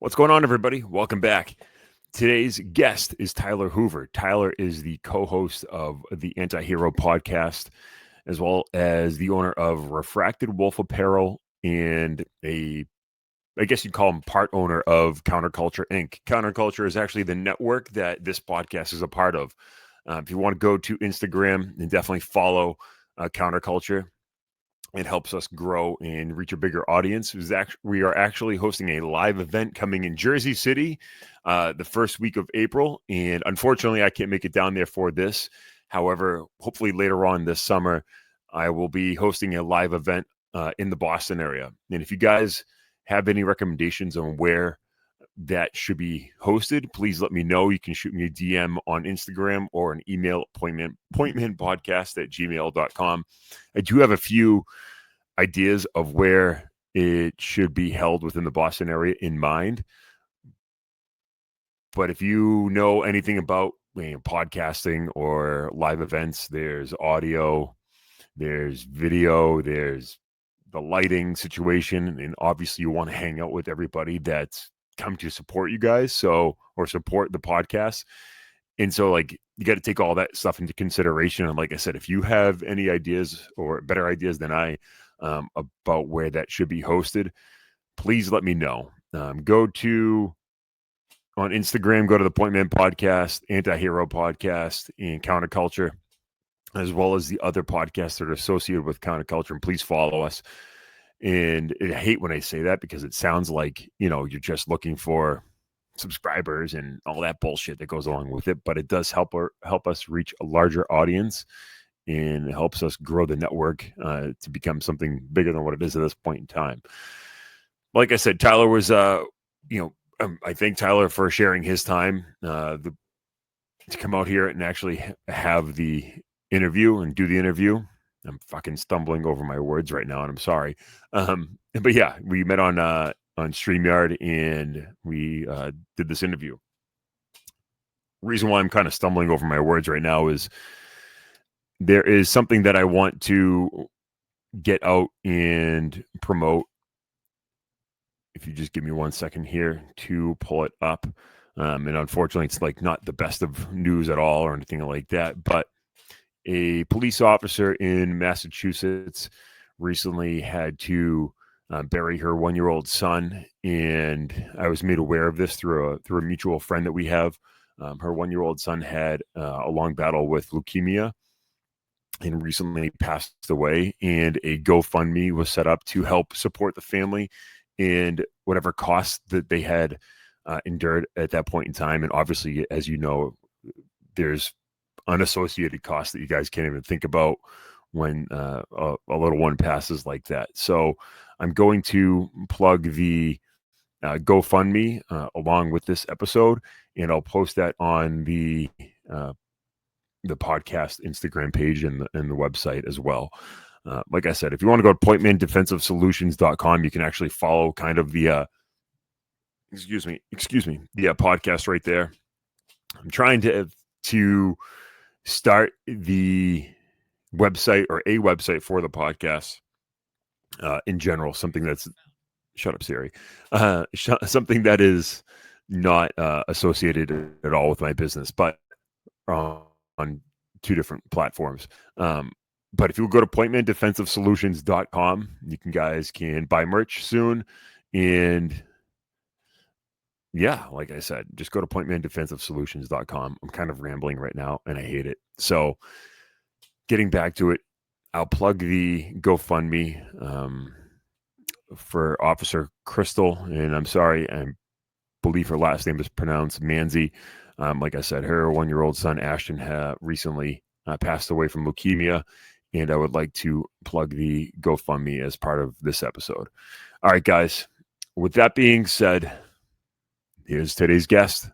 What's going on, everybody? Welcome back. Today's guest is Tyler Hoover. Tyler is the co-host of the Antihero podcast, as well as the owner of Refracted Wolf Apparel and I guess you'd call him part owner of Counterculture Inc. Counterculture is actually the network that this podcast is a part of. If you want to go to Instagram and definitely follow Counterculture, it helps us grow and reach a bigger audience. We are actually hosting a live event coming in Jersey City the first week of April. And unfortunately, I can't make it down there for this. However, hopefully later on this summer, I will be hosting a live event in the Boston area. And if you guys have any recommendations on where that should be hosted, please let me know. You can shoot me a DM on Instagram or an email appointmentpodcast@gmail.com. I do have a few ideas of where it should be held within the Boston area in mind. But if you know anything about podcasting or live events, there's audio, there's video, there's the lighting situation, and obviously you want to hang out with everybody that's come to support you guys, or support the podcast. And so you got to take all that stuff into consideration. And like I said, if you have any ideas or better ideas than I about where that should be hosted, please let me know. Go on Instagram, go to the Point Man Podcast, Antihero Podcast, and Counterculture, as well as the other podcasts that are associated with Counterculture. And please follow us. And I hate when I say that because it sounds like, you're just looking for subscribers and all that bullshit that goes along with it. But it does help us reach a larger audience, and it helps us grow the network to become something bigger than what it is at this point in time. Like I said, Tyler was, I thank Tyler for sharing his time to come out here and actually have the interview and do the interview. I'm fucking stumbling over my words right now, and I'm sorry. But yeah, we met on StreamYard, and we did this interview. Reason why I'm kind of stumbling over my words right now is there is something that I want to get out and promote. If you just give me 1 second here to pull it up. And unfortunately, it's not the best of news at all or anything like that, but a police officer in Massachusetts recently had to bury her 1-year-old son, and I was made aware of this through a mutual friend that we have. Her 1-year-old son had a long battle with leukemia and recently passed away, and a GoFundMe was set up to help support the family and whatever costs that they had endured at that point in time. And obviously, as you know, there's unassociated costs that you guys can't even think about when a little one passes like that. So I'm going to plug the GoFundMe along with this episode, and I'll post that on the podcast Instagram page and the website as well. Like I said, if you want to go to pointmandefensivesolutions.com, you can actually follow kind of the the podcast right there. I'm trying to start the website or a website for the podcast in general, something that's shut up Siri, something that is not associated at all with my business, but on 2 different platforms. But if you go to pointmandefensivesolutions.com, you guys can buy merch soon. And yeah, like I said, just go to pointmandefensivesolutions.com. I'm kind of rambling right now, and I hate it. So getting back to it, I'll plug the GoFundMe for Officer Crystal. And I'm sorry, I believe her last name is pronounced Manzi. Like I said, her 1-year-old son, Ashton, recently passed away from leukemia. And I would like to plug the GoFundMe as part of this episode. All right, guys. With that being said, here's today's guest.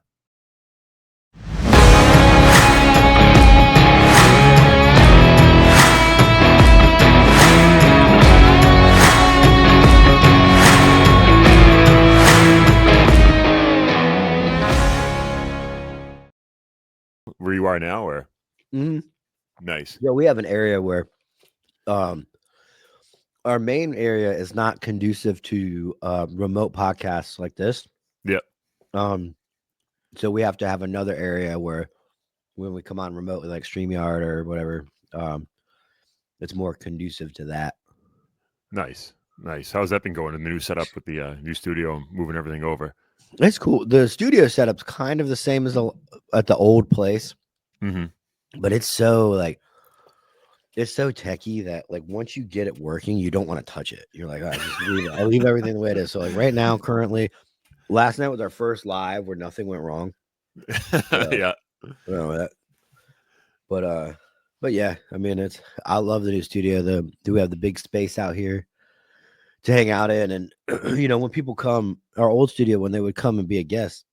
Where you are now, or? Mm-hmm. Nice. Yeah, we have an area where our main area is not conducive to remote podcasts like this. Yeah. So we have to have another area where when we come on remotely, like StreamYard or whatever, it's more conducive to that. Nice. Nice. How's that been going in the new setup with the new studio and moving everything over? It's cool. The studio setup's kind of the same as at the old place, Mm-hmm. but it's so like it's so techy that like once you get it working, you don't want to touch it. You're like, I just leave it. I leave everything the way it is. So like right now, currently, last night was our first live where nothing went wrong. So Yeah. I don't know that, but yeah, I mean I love the new studio. We have the big space out here to hang out in, and when people come, our old studio when they would come and be a guest,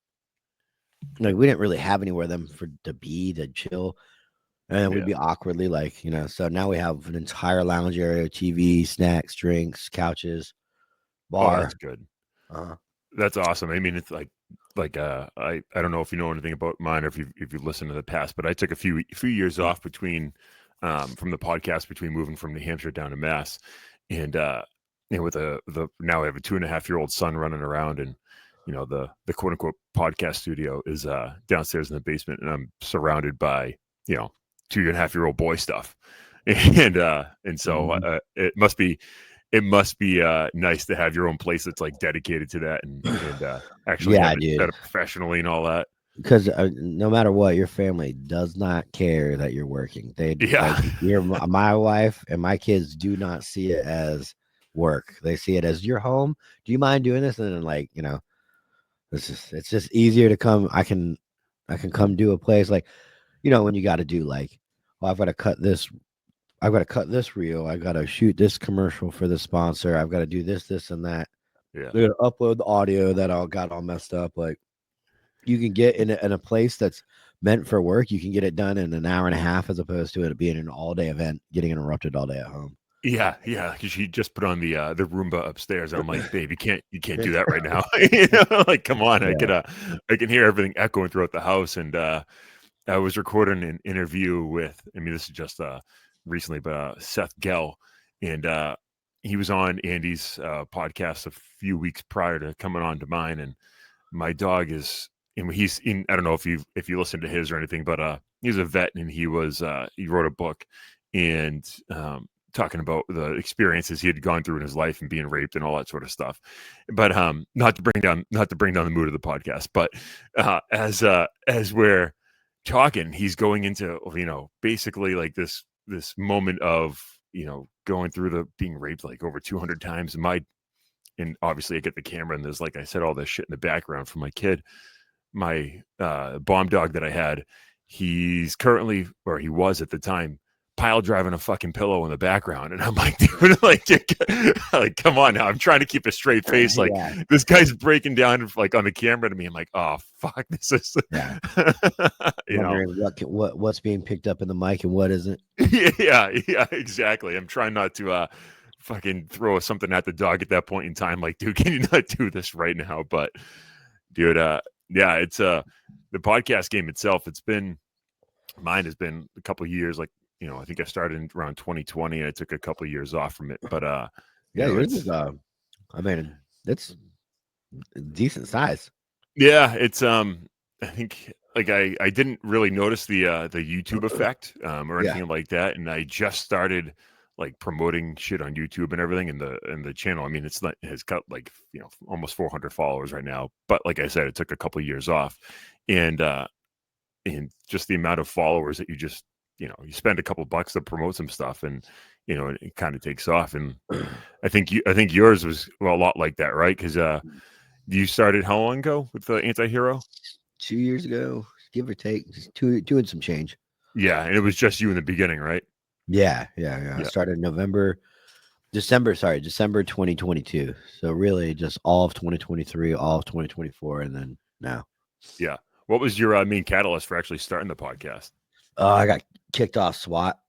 like we didn't really have anywhere them for to chill. And we'd Yeah. be awkwardly like, so now we have an entire lounge area, TV, snacks, drinks, couches, Oh, bar. that's good. Uh-huh. That's awesome. I mean, it's like I don't know if you know anything about mine or if you listened to the past, but I took a few years off between from the podcast between moving from New Hampshire down to Mass, and with the now I have a 2.5-year-old son running around, and the quote unquote podcast studio is downstairs in the basement, and I'm surrounded by 2.5-year-old boy stuff, and so Mhm. it must be nice to have your own place that's like dedicated to that and actually Yeah, have it dude. set up professionally and all that. Because no matter what, your family does not care that you're working. They like Yeah. my wife and my kids do not see it as work. They see it as you're home. Do you mind doing this? And then like it's just easier to come. I can come do a place like when you got to do like, well, I've got to cut this. I've got to cut this reel. I got to shoot this commercial for the sponsor. I've got to do this, and that. Yeah. I got to upload the audio that all got all messed up. Like you can get in a place that's meant for work. You can get it done in an hour and a half, as opposed to it being an all day event, getting interrupted all day at home. Yeah, because she just put on the Roomba upstairs. I'm like, babe, you can't do It's that right now. Like, come on, yeah. I can hear everything echoing throughout the house. And I was recording an interview with, I mean, this is just recently, but Seth Gell, and he was on Andy's podcast a few weeks prior to coming on to mine. And my dog is, and he's in, I don't know if you listen to his or anything, but he's a vet, and he wrote a book and talking about the experiences he had gone through in his life and being raped and all that sort of stuff. But not to bring down the mood of the podcast, but as we're talking, he's going into basically like this moment of going through the being raped like over 200 times. And obviously I get the camera, and there's, like I said, all this shit in the background from my kid. My bomb dog that I had, he's currently, or he was at the time, pile driving a fucking pillow in the background. And I'm like, dude, like, come on now. I'm trying to keep a straight face. Like, Yeah, this guy's breaking down like on the camera to me. I'm like, oh fuck, this is yeah. you know. Wondering what's being picked up in the mic and what isn't. Yeah, exactly. I'm trying not to fucking throw something at the dog at that point in time. Like, dude, can you not do this right now? But dude, yeah, it's the podcast game itself. Mine has been a couple of years. Like, I think I started in around 2020, and I took a couple of years off from it. But Yeah, yours is it's I mean, it's decent size. it's I think like I didn't really notice the YouTube effect or Yeah. anything like that, and I just started like promoting shit on YouTube and everything in the channel. I mean, it has got like almost 400 followers right now, but like I said, it took a couple of years off, and just the amount of followers that you spend a couple bucks to promote some stuff, and it kind of takes off. And I think yours was a lot like that, right? Because you started how long ago with the Antihero? 2 years ago, give or take, just two and some change. Yeah, and it was just you in the beginning, right? Yeah. I Yeah, started December 2022. So really just all of 2023, all of 2024, and then now. yeah. What was your main catalyst for actually starting the podcast? I got kicked off SWAT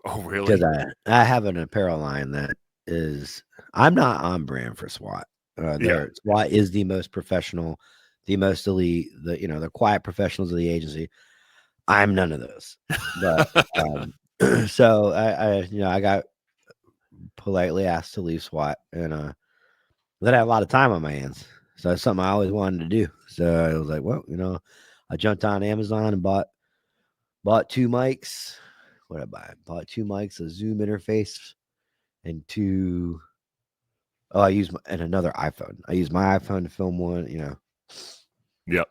Oh, because really? I have an apparel line that is I'm not on brand for SWAT. Yeah, SWAT is the most professional, the most elite, the quiet professionals of the agency. I'm none of those. But so I got politely asked to leave SWAT, and then I had a lot of time on my hands. So that's something I always wanted to do. So I was like, well, I jumped on Amazon and bought 2 mics. What did I buy? Bought 2 mics, a Zoom interface, and two. Oh, and another iPhone. I use my iPhone to film one. Yep,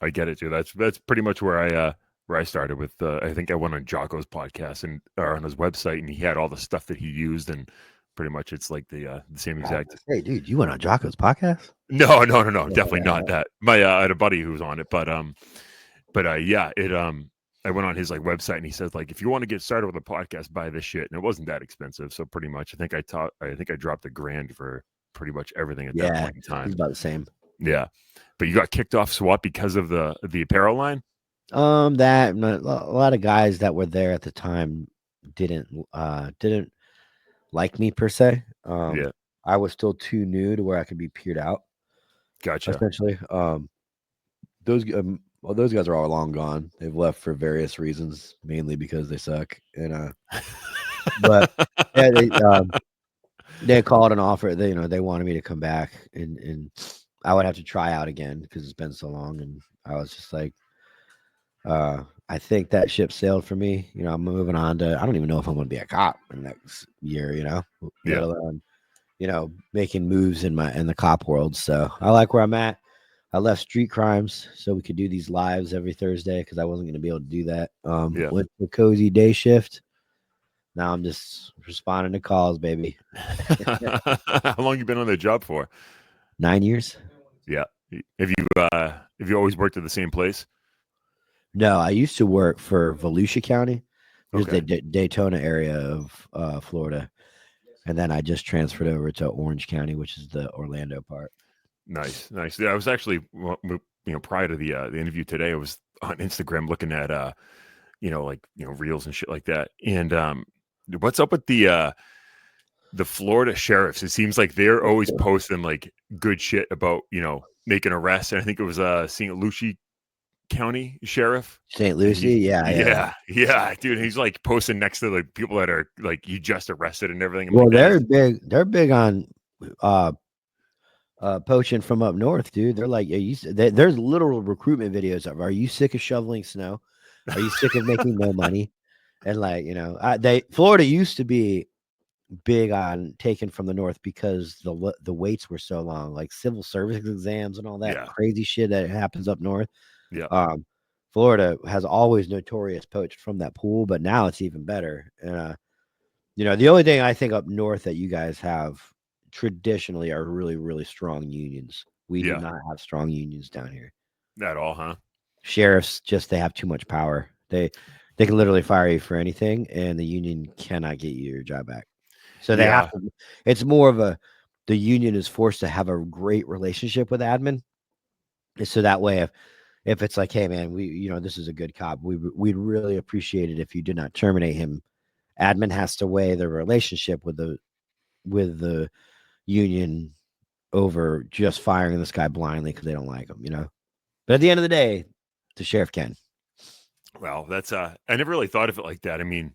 I get it too. That's pretty much where I started with. I think I went on Jocko's podcast or on his website, and he had all the stuff that he used, and pretty much it's like the same exact. Hey, dude, you went on Jocko's podcast? No, definitely not that. I had a buddy who was on it, but yeah, I went on his like website, and he says like, if you want to get started with a podcast, buy this shit, and it wasn't that expensive. So pretty much, I think I dropped $1,000 for pretty much everything at that point in time. It's about the same. Yeah, but you got kicked off SWAT because of the apparel line. That a lot of guys that were there at the time didn't like me per se. Yeah, I was still too new to where I could be peered out. gotcha. Essentially, those guys are all long gone. They've left for various reasons, mainly because they suck. And but yeah, they called an offer. They wanted me to come back, and I would have to try out again because it's been so long. And I was just like, I think that ship sailed for me. I'm moving on to. I don't even know if I'm going to be a cop in the next year. Let alone, making moves in the cop world. So I like where I'm at. I left street crimes so we could do these lives every Thursday because I wasn't going to be able to do that. Went to cozy day shift. Now I'm just responding to calls, baby. How long you been on the job for? 9 years. Yeah. Have you always worked at the same place? No, I used to work for Volusia County, which Okay. is the Daytona area of Florida, and then I just transferred over to Orange County, which is the Orlando part. Nice. Yeah, I was actually, prior to the interview today, I was on Instagram looking at reels and shit like that. And what's up with the Florida sheriffs? It seems like they're always posting like good shit about making arrests. And I think it was St. Lucie County sheriff. St. Lucie, yeah, dude. He's like posting next to like people that are like you just arrested and everything. Well, they're big. They're big on poaching from up north, dude. They're like, there's literal recruitment videos of, are you sick of shoveling snow? Are you sick of making no money? And like, Florida used to be big on taking from the north because the waits were so long, like civil service exams and all that crazy shit that happens up north. Yeah. Florida has always notorious poached from that pool, but now it's even better. And the only thing I think up north that you guys have traditionally are really, really strong unions. We do not have strong unions down here at all, huh? Sheriffs they have too much power. They can literally fire you for anything, and the union cannot get you your job back. So they have to. It's more of the union is forced to have a great relationship with admin, so that way if it's like, hey man, this is a good cop, we'd really appreciate it if you did not terminate him. Admin has to weigh the relationship with the union over just firing this guy blindly because they don't like him, But at the end of the day, the sheriff can. Well, that's I never really thought of it like that. I mean,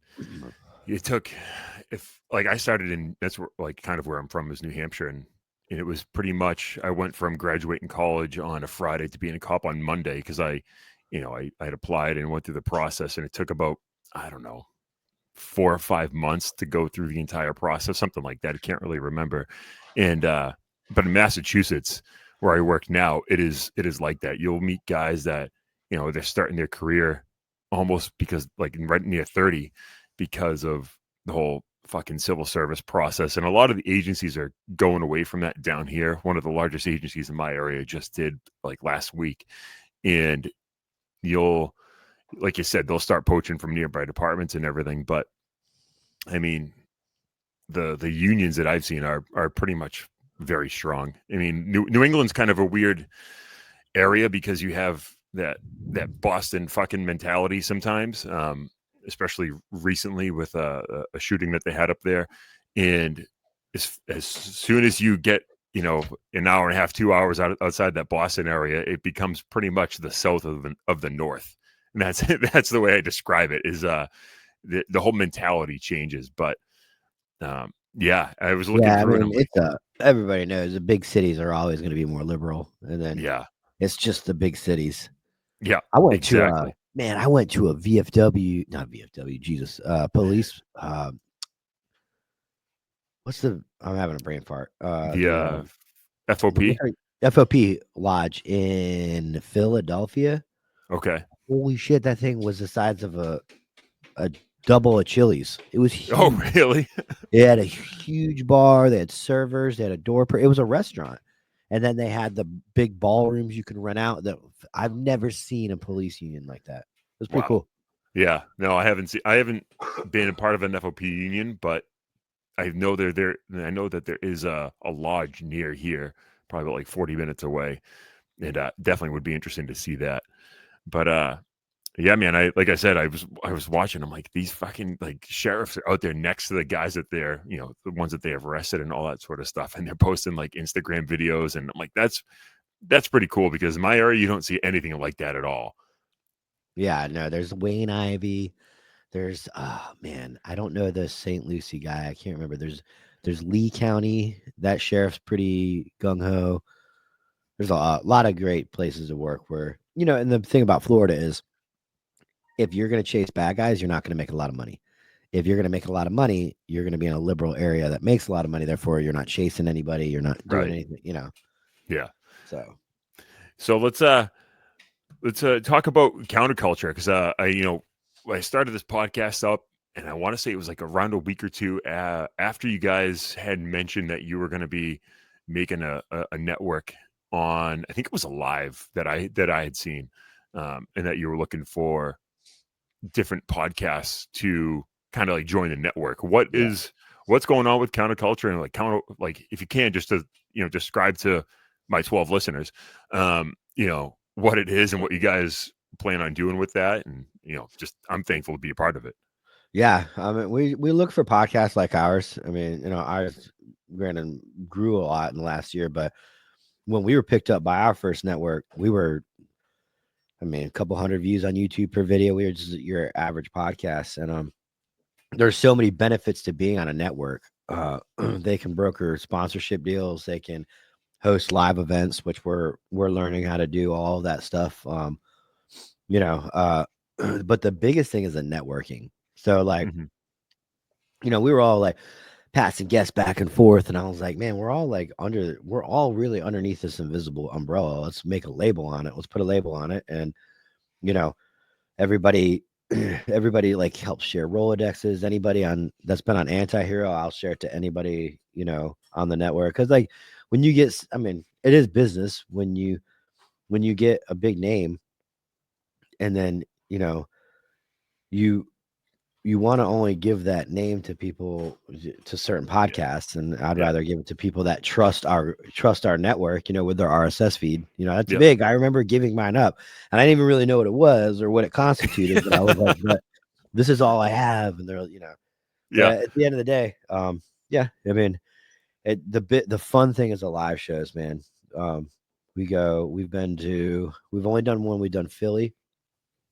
I started that's where, like kind of where I'm from is New Hampshire, and it was pretty much I went from graduating college on a Friday to being a cop on Monday because I had applied and went through the process, and it took about, I don't know, 4 or 5 months to go through the entire process, something like that. I can't really remember. And but in Massachusetts, where I work now, it is like that. You'll meet guys that they're starting their career almost because like right near 30 because of the whole fucking civil service process. And a lot of the agencies are going away from that down here. One of the largest agencies in my area just did like last week. And like you said, they'll start poaching from nearby departments and everything. But I mean, the unions that I've seen are pretty much very strong. I mean, New England's kind of a weird area because you have that Boston fucking mentality sometimes, especially recently with a shooting that they had up there. And as soon as you get an hour and a half, 2 hours outside that Boston area, it becomes pretty much the south of the north. And that's the way I describe it. Is the whole mentality changes. But Yeah, I was looking Yeah, I through and mean, I'm like, it's everybody knows the big cities are always going to be more liberal, and then yeah, it's just the big cities. yeah, I went to exactly. I went to a VFW, not VFW, Jesus, police. What's the? I'm having a brain fart. The What's FOP. our FOP lodge in Philadelphia? Okay. Holy shit, that thing was the size of a double of Chili's. It was Oh, huge. really? They had a huge bar. They had servers. They had a door. It was a restaurant, and then they had the big ballrooms you can rent out. That I've never seen a police union like that. It was pretty Wow. cool. Yeah. No, I haven't seen. I haven't been a part of an FOP union, but I know they're there. I know that there is a lodge near here, probably about like 40 minutes away, and definitely would be interesting to see that. But yeah, man, like I said, I was watching. I'm like, these fucking like sheriffs are out there next to the guys that they're, the ones that they have arrested and all that sort of stuff, and they're posting like Instagram videos, and I'm like, that's pretty cool because in my area you don't see anything like that at all. Yeah, no, there's Wayne Ivy. There's man, I don't know the St. Lucie guy. I can't remember. There's Lee County. That sheriff's pretty gung ho. There's a lot of great places to work where, and the thing about Florida is if you're going to chase bad guys, you're not going to make a lot of money. If you're going to make a lot of money, you're going to be in a liberal area that makes a lot of money. Therefore, you're not chasing anybody. You're not doing Right. anything. Yeah. So, So let's talk about counterculture because I started this podcast up and I want to say it was like around a week or two after you guys had mentioned that you were going to be making a network on, I think it was a live that I had seen, and that you were looking for different podcasts to kind of like join the network. yeah. What's going on with counterculture, and like if you can just to describe to my 12 listeners, what it is and what you guys plan on doing with that, and just I'm thankful to be a part of it. Yeah. I mean, we look for podcasts like ours. I mean, ours granted grew a lot in the last year, but when we were picked up by our first network, we were, I mean, a couple hundred views on YouTube per video. We were just your average podcast. And there's so many benefits to being on a network. They can broker sponsorship deals. They can host live events, which we're learning how to do all of that stuff. But the biggest thing is the networking. So like, Mm-hmm. we were all like passing guests back and forth, and I was like, man, we're all really underneath this invisible umbrella. Let's make a label on it. Let's put a label on it, and you know, everybody everybody like helps share Rolodexes. Anybody on that's been on Antihero, I'll share it to anybody, on the network. Cause like when you get, I mean, it is business when you get a big name and then, you you want to only give that name to people to certain Yeah. podcasts, and I'd Yeah. rather give it to people that trust our network, with their RSS feed. That's Yeah. big. I remember giving mine up, and I didn't even really know what it was or what it constituted, but I was like, but this is all I have, and they're. Yeah. But at the end of the day, yeah, I mean, the fun thing is the live shows, man. Um, we've only done one. We've done Philly,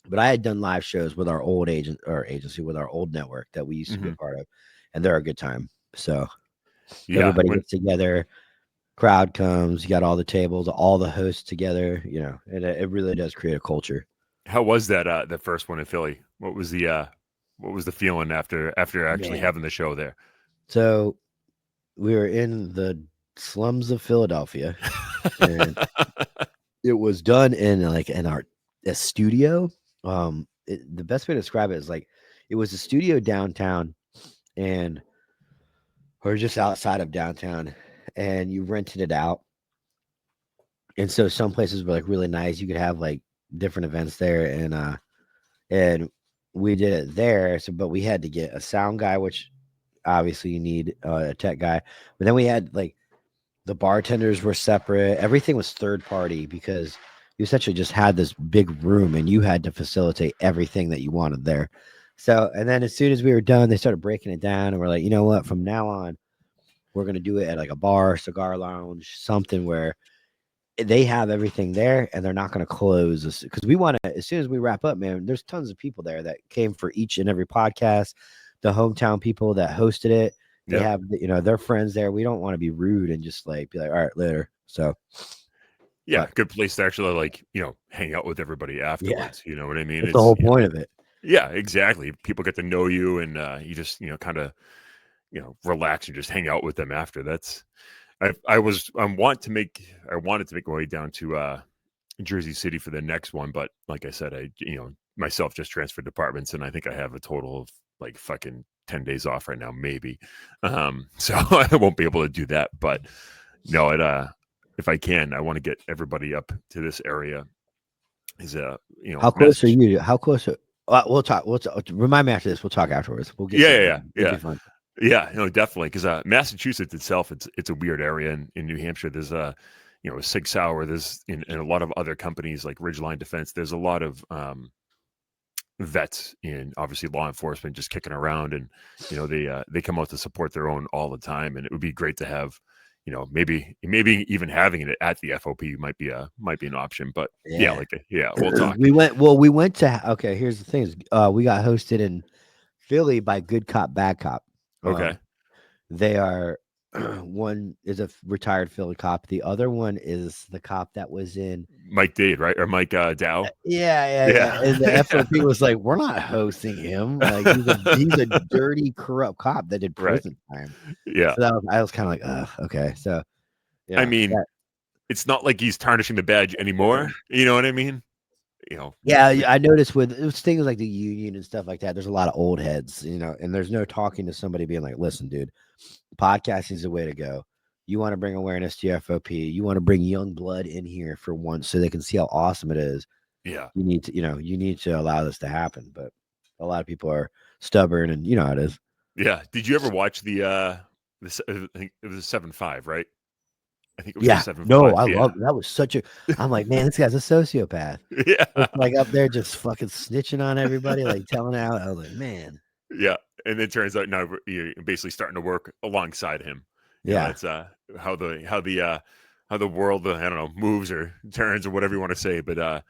but I had done live shows with our old agency with our old network that we used to be a Mm-hmm. part of, and they're a good time. So Yeah. everybody gets together, crowd comes, you got all the tables, all the hosts together, and it really does create a culture. How was that the first one in Philly? What was the feeling after actually Man, having the show there? so we were in the slums of Philadelphia, and it was done in like a studio. The best way to describe it is like it was a studio downtown, and or just outside of downtown, and you rented it out. And so some places were like really nice. You could have like different events there, and we did it there. So, but we had to get a sound guy, which obviously you need a tech guy. But then we had like the bartenders were separate. Everything was third party because you essentially just had this big room and you had to facilitate everything that you wanted there. So, and then as soon as we were done, they started breaking it down, and we're like, you know what? From now on, we're going to do it at like a bar, cigar lounge, something where they have everything there and they're not going to close because we want to, as soon as we wrap up, man, there's tons of people there that came for each and every podcast, the hometown people that hosted it, They Yep. have, their friends there. We don't want to be rude and just like be like, all right, later. So, Yeah, but good place to actually like, hang out with everybody yeah, afterwards. You know what I mean? that's the It's whole point of it. yeah, exactly. People get to know you and you just, kind of, relax and just hang out with them after. That's I wanted to make my way down to Jersey City for the next one, but like I said, I myself just transferred departments and I think I have a total of like fucking 10 days off right now, maybe. So I won't be able to do that. But no, if I can, I want to get everybody up to this area. Is How close are message. you? How close? We'll talk. Remind me after this. We'll talk afterwards. We'll get Yeah, yeah, something. yeah, It'll yeah. be fun. Yeah, no, definitely. Because Massachusetts itself, it's a weird area. In New Hampshire, there's Sig Sauer. There's in a lot of other companies like Ridgeline Defense. There's a lot of vets and obviously law enforcement just kicking around, and they come out to support their own all the time. And it would be great to have, maybe even having it at the FOP might be an option. But yeah, Yeah. we'll talk. We went to, okay, here's the thing. We got hosted in Philly by Good Cop, Bad Cop. Okay, They are one is a retired Philly cop. The other one is the cop that was in. Mike Dade, right, or Mike Dow. Yeah. Yeah, And the FOP was like, we're not hosting him. Like he's a dirty, corrupt cop that did right. prison time. Yeah, So I was kind of like, okay. So I yeah, mean, it's not like he's tarnishing the badge anymore. You know what I mean? You know, yeah, the, I noticed with it was things like the union and stuff like that. There's a lot of old heads, and there's no talking to somebody being like, listen, dude, podcasting is the way to go. You want to bring awareness to your FOP. You want to bring young blood in here for once so they can see how awesome it is. yeah, You need to allow this to happen. But a lot of people are stubborn, and you know how it is. yeah. Did you ever watch I think it was a 7-5, right? I think it was a Yeah, no, 7-5. I Yeah, love that. Was such a. I'm like, man, this guy's a sociopath. yeah, It's like up there just fucking snitching on everybody, like telling out. I was like, man, yeah. And it turns out now you're basically starting to work alongside him. yeah, That's how the world I don't know moves or turns or whatever you want to say, but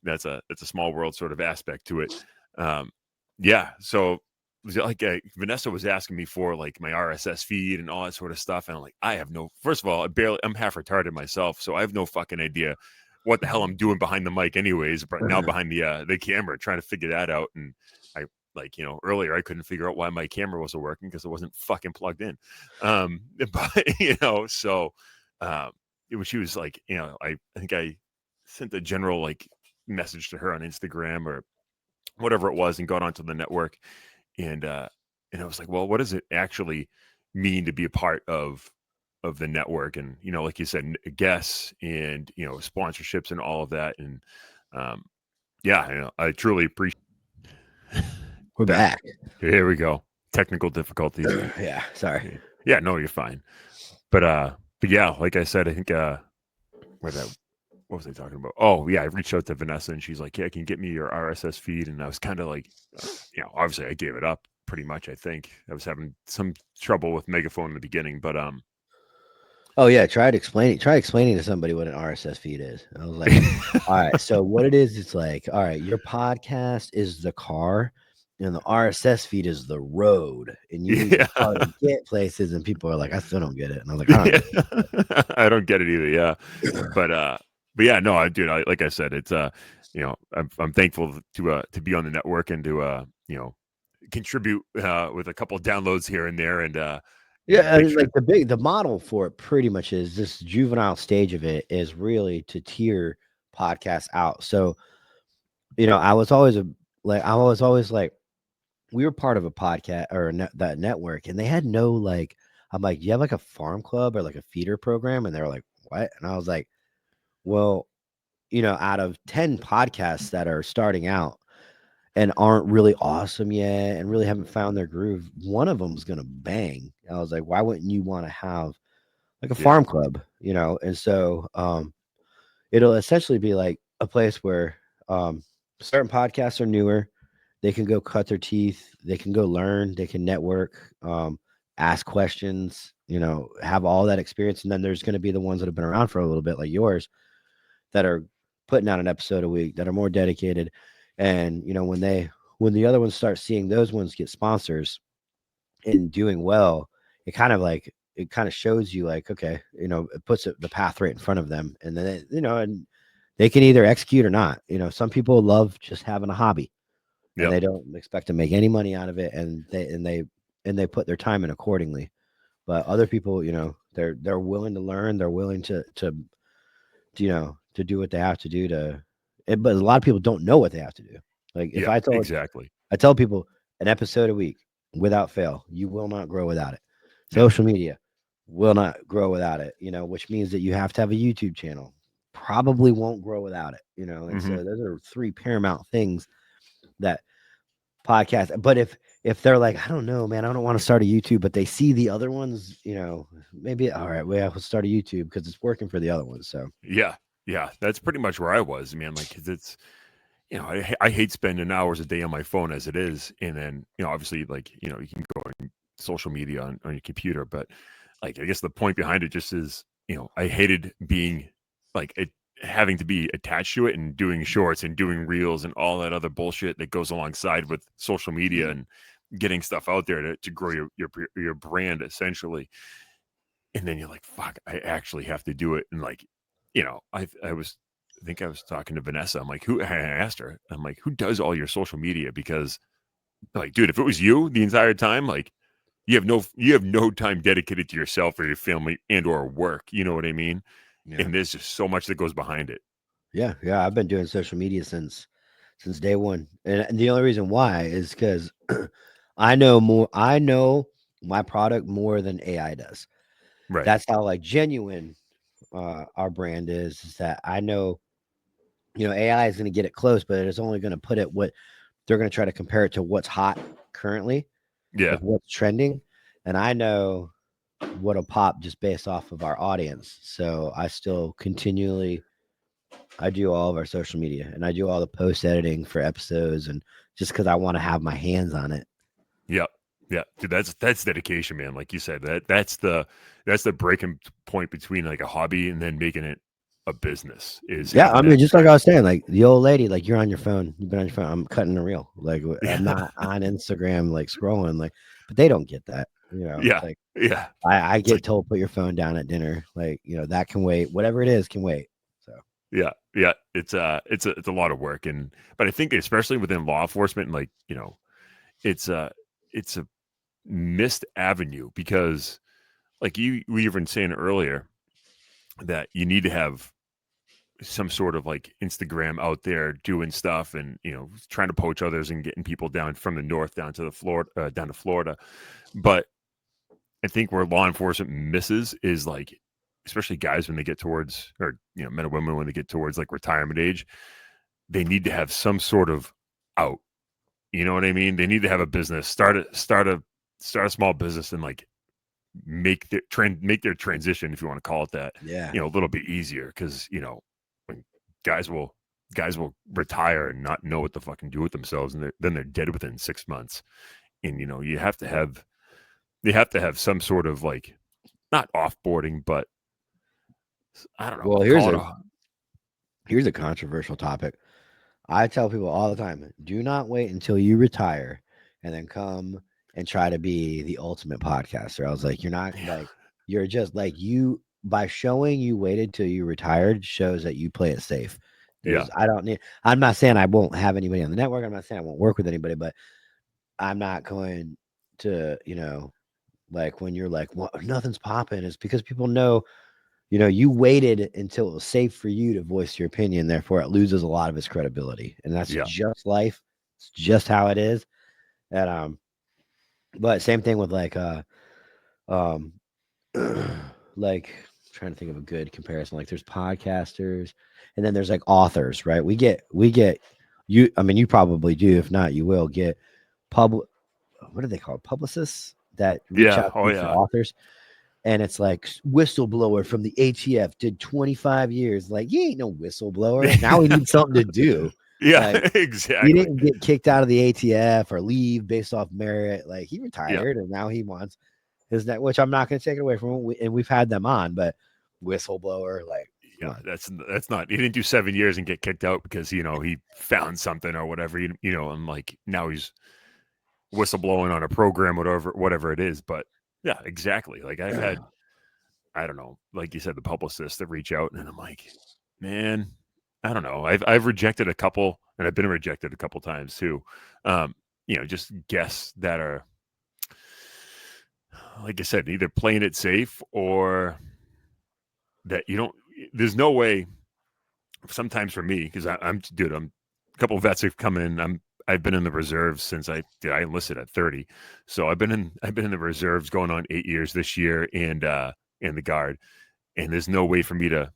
that's a small world sort of aspect to it. Um, yeah. So like Vanessa was asking me for like my RSS feed and all that sort of stuff, and I'm like, I have no. First of all, I'm half retarded myself, so I have no fucking idea what the hell I'm doing behind the mic, anyways. But now behind the camera, trying to figure that out, and I like earlier I couldn't figure out why my camera wasn't working because it wasn't fucking plugged in. But so when she was like, I think I sent a general like message to her on Instagram or whatever it was and got onto the network and I was like, well, what does it actually mean to be a part of the network? And like you said, guests and sponsorships and all of that. And yeah, I truly appreciate we're that. back. Here we go. Technical difficulties. Yeah, sorry. Yeah, no, you're fine. But yeah, like I said, I think what was I talking about? Oh yeah, I reached out to Vanessa and she's like, yeah, can you get me your RSS feed? And I was kind of like, obviously I gave it up pretty much. I think I was having some trouble with Megaphone in the beginning, but Oh yeah, try explaining to somebody what an RSS feed is. I was like, all right, so what it is, it's like, all right, your podcast is the car, and the RSS feed is the road, and you need the yeah, car to get places. And people are like, I still don't get it. And I was like, I don't get I don't get it either. Yeah, it. but yeah, no, like I said, it's I'm thankful to be on the network and to contribute with a couple of downloads here and there, and Yeah, I make mean, sure. like the model for it pretty much is this juvenile stage of it is really to tier podcasts out. So, I was always like we were part of a podcast or that network, and they had no like. I'm like, you have like a farm club or like a feeder program, and they were like, what? And I was like, well, out of 10 podcasts that are starting out and aren't really awesome yet and really haven't found their groove, one of them's gonna bang. I was like, why wouldn't you want to have like a Yeah, farm club, And so it'll essentially be like a place where certain podcasts are newer. They can go cut their teeth. They can go learn. They can network, ask questions, have all that experience. And then there's going to be the ones that have been around for a little bit, like yours, that are putting out an episode a week, that are more dedicated. And, when the other ones start seeing those ones get sponsors and doing well, it kind of shows you like, okay, it puts the path right in front of them, and then and they can either execute or not. Some people love just having a hobby, and Yep. they don't expect to make any money out of it, and they put their time in accordingly. But other people, they're willing to learn, they're willing to do what they have to do but a lot of people don't know what they have to do. Like if Yeah. Exactly. I tell people an episode a week without fail, you will not grow without it. Yep. Social media will not grow without it, which means that you have to have a YouTube channel. Probably won't grow without it, and Mm-hmm. so those are three paramount things that podcast. But if they're like, I don't know, man, I don't want to start a YouTube, but they see the other ones, maybe all right, well, we'll start a YouTube because it's working for the other ones. So Yeah. Yeah. That's pretty much where I was, man. Like, 'cause it's, I hate spending hours a day on my phone as it is. And then, obviously, like, you can go on social media on your computer, but like, I guess the point behind it just is, I hated being like having to be attached to it and doing shorts and doing reels and all that other bullshit that goes alongside with social media and getting stuff out there to grow your brand essentially. And then you're like, fuck, I actually have to do it. And like, I think I was talking to Vanessa. I'm like, I asked her, I'm like, who does all your social media? Because like, dude, if it was you the entire time, like you have no time dedicated to yourself or your family and or work. You know what I mean? yeah, And there's just so much that goes behind it. yeah. I've been doing social media since day one, and the only reason why is because I know more. I know my product more than AI does. Right. That's how like genuine our brand is that I know, AI is going to get it close, but it's only going to put it what they're going to try to compare it to what's hot currently, Yeah. like what's trending. And I know what'll pop just based off of our audience. So I still continually, I do all of our social media and I do all the post editing for episodes and just because I want to have my hands on it. Yeah. Yeah. Dude, that's dedication, man. Like you said, that's the breaking point between like a hobby and then making it a business is Yeah, I having mean, that just like time. I was saying, like the old lady, like you're on your phone, you've been on your phone. I'm cutting a reel, like I'm Yeah. not on Instagram, like scrolling, like, but they don't get that, It's Yeah. like Yeah. I It's get like, told put your phone down at dinner, like that can wait, whatever it is can wait. So yeah. Yeah. It's a lot of work. But I think especially within law enforcement, like, it's it's a missed avenue because like we even saying earlier that you need to have some sort of like Instagram out there doing stuff and trying to poach others and getting people down from the north down to Florida. But I think where law enforcement misses is like, especially guys when they get towards, or men or women when they get towards like retirement age, they need to have some sort of out. You know what I mean? They need to have a business, start a small business, and like make their transition, if you want to call it that, yeah, a little bit easier because when guys will retire and not know what to fucking do with themselves, and then they're dead within 6 months. And they have to have some sort of like not offboarding, but I don't know, well, call it a here's a controversial topic. I tell people all the time, do not wait until you retire and then come and try to be the ultimate podcaster. I was like, you're not yeah, like, you're just like you by showing you waited till you retired shows that you play it safe. yeah, I don't need, I'm not saying I won't have anybody on the network. I'm not saying I won't work with anybody, but I'm not going to, like when you're like, well, nothing's popping, it's because people know you waited until it was safe for you to voice your opinion. Therefore, it loses a lot of its credibility, and that's yeah, just life. It's just how it is. And but same thing with um, like trying to think of a good comparison. Like there's podcasters, and then there's like authors, right? We get you. I mean, you probably do. If not, you will get public. What do they call it? Publicists that reach yeah, out to oh you for yeah, authors. And it's like whistleblower from the ATF did 25 years. Like, you ain't no whistleblower. Now we need something to do. yeah, Like, he exactly, didn't get kicked out of the ATF or leave based off merit. Like, he yeah. retired and now he wants his net, which I'm not going to take it away from him. And we've had them on, but whistleblower, like, come Yeah, on. that's not. He didn't do 7 years and get kicked out because he found something or whatever. And like now he's whistleblowing on a program, whatever it is. But Yeah, exactly. Like I've had, I don't know, like you said, the publicists that reach out, and I'm like, man, I don't know. I've rejected a couple, and I've been rejected a couple times too. Just guests that are, like I said, either playing it safe or that you don't. There's no way. Sometimes for me, because I'm dude, I'm a couple of vets have come in. I've been in the reserves since I enlisted at 30, so I've been in the reserves going on 8 years this year, and in the guard, and there's no way for me to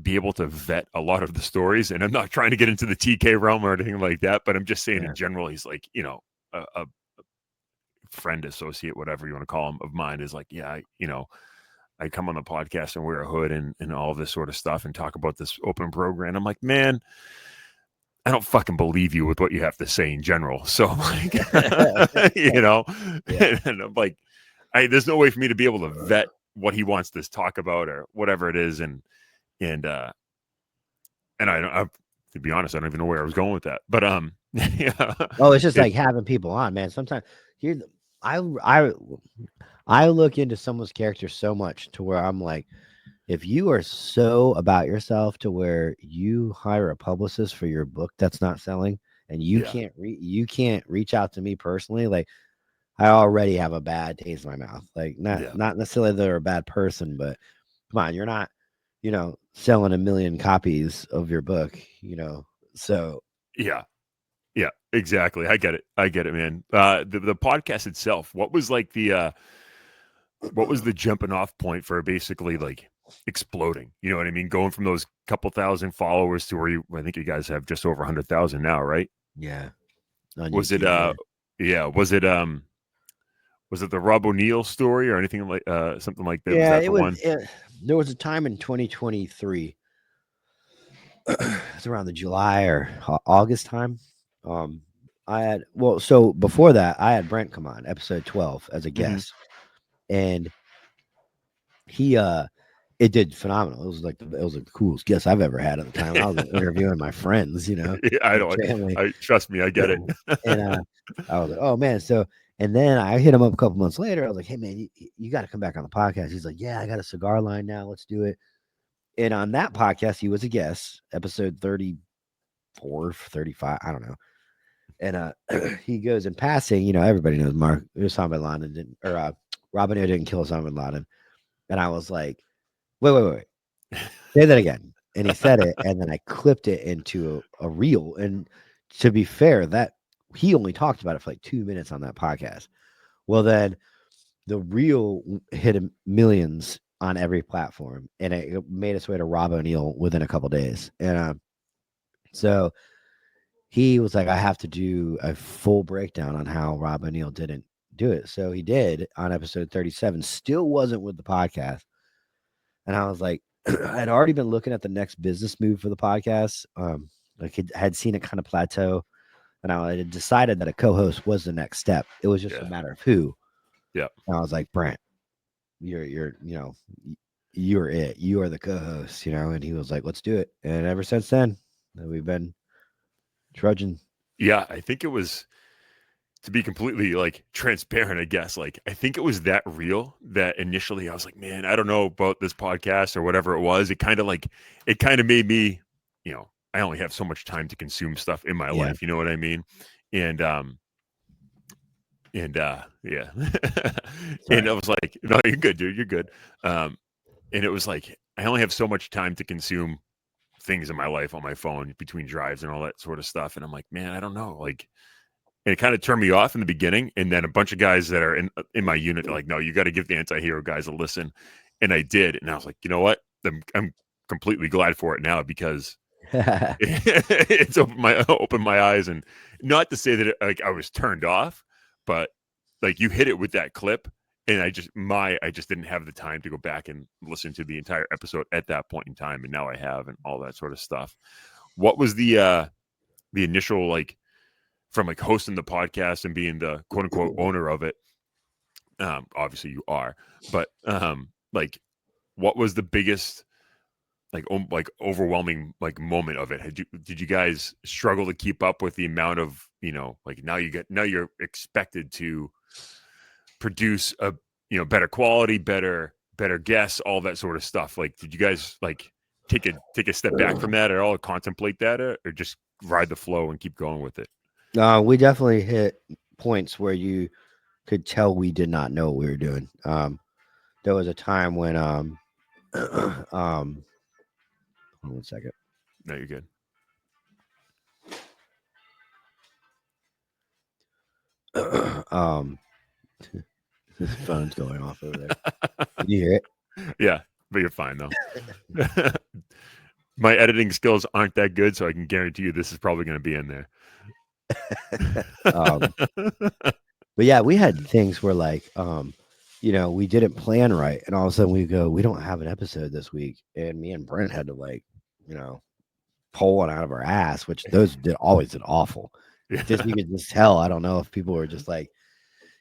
be able to vet a lot of the stories. And I'm not trying to get into the TK realm or anything like that, but I'm just saying Yeah. in general, he's like, a friend, associate, whatever you want to call him, of mine is like, yeah, I come on the podcast and wear a hood and all this sort of stuff and talk about this open program. I'm like, man, I don't fucking believe you with what you have to say in general. So I'm like, Yeah. and I'm like, there's no way for me to be able to vet what he wants to talk about or whatever it is. And to be honest, I don't even know where I was going with that, but, yeah, Oh, it's just like having people on, man. Sometimes here, I I I look into someone's character so much to where I'm like, if you are so about yourself to where you hire a publicist for your book that's not selling, and you yeah, you can't reach out to me personally, like I already have a bad taste in my mouth. Like yeah, not necessarily they're a bad person, but come on, you're not, selling a million copies of your book, So yeah. Yeah, exactly. I get it, man. The podcast itself, what was the jumping off point for basically like exploding? You know what I mean? Going from those couple thousand followers to where I think you guys have just over 100,000 now, right? yeah, on Was it, YouTube, yeah. yeah, was it the Rob O'Neill story or anything like, something like that? Was Yeah, that the one? there was a time in 2023, it's around the July or August time. Um, so before that, I had Brent come on episode 12 as a Mhm. guest, and he it did phenomenal. It was like it was the coolest guest I've ever had at the time. I was interviewing my friends, Yeah, I my don't. family, I trust me, I get it. and I was like, oh man. So and then I hit him up a couple months later. I was like, hey man, you got to come back on the podcast. He's like, yeah, I got a cigar line now. Let's do it. And on that podcast, he was a guest, episode 34, 35, I don't know. And he goes in passing, everybody knows Osama bin Laden didn't, or Robin Hood didn't kill Osama bin Laden. And I was like, wait. Say that again. And he said it, and then I clipped it into a reel. And to be fair, that he only talked about it for like 2 minutes on that podcast. Well, then the reel hit millions on every platform, and it made its way to Rob O'Neill within a couple days. And so he was like, I have to do a full breakdown on how Rob O'Neill didn't do it. So he did on episode 37, still wasn't with the podcast. And I was like, I'd already been looking at the next business move for the podcast. Like had seen it kind of plateau, and I had decided that a co-host was the next step. It was just a Yeah, matter of who. yeah. And I was like, Brent, you're it. You are the co-host, And he was like, let's do it. And ever since then, we've been trudging. Yeah, I think it was, to be completely like transparent, I guess, like I think it was that real that initially I was like, man, I don't know about this podcast or whatever it was. It kind of made me, I only have so much time to consume stuff in my Yeah. life, you know what I mean? And yeah. And Sorry. I was like, no, you're good, dude, you're good. And it was like I only have so much time to consume things in my life on my phone between drives and all that sort of stuff. And I'm like, man, I don't know, like, and it kind of turned me off in the beginning. And then a bunch of guys that are in my unit are like, no, you got to give the Antihero guys a listen. And I did. And I was like, you know what? I'm completely glad for it now because it's opened my eyes. And not to say that like I was turned off, but like you hit it with that clip. And I just didn't have the time to go back and listen to the entire episode at that point in time. And now I have, and all that sort of stuff. What was the initial, like, from like hosting the podcast and being the quote unquote owner of it? Obviously you are, but like, what was the biggest like overwhelming like moment of it? Did you guys struggle to keep up with the amount of, like now you're expected to produce better quality, better guests, all that sort of stuff. Like, did you guys like take a step back from that at all, or contemplate that, or just ride the flow and keep going with it? We definitely hit points where you could tell we did not know what we were doing. There was a time when hold on 1 second. No, you're good. This phone's going off over there. Can you hear it? Yeah, but you're fine though. My editing skills aren't that good, so I can guarantee you this is probably going to be in there. But yeah, we had things where like, we didn't plan right, and all of a sudden we go, we don't have an episode this week, and me and Brent had to like, pull one out of our ass, which those always did awful. Yeah. Just you could just tell. I don't know if people were just like,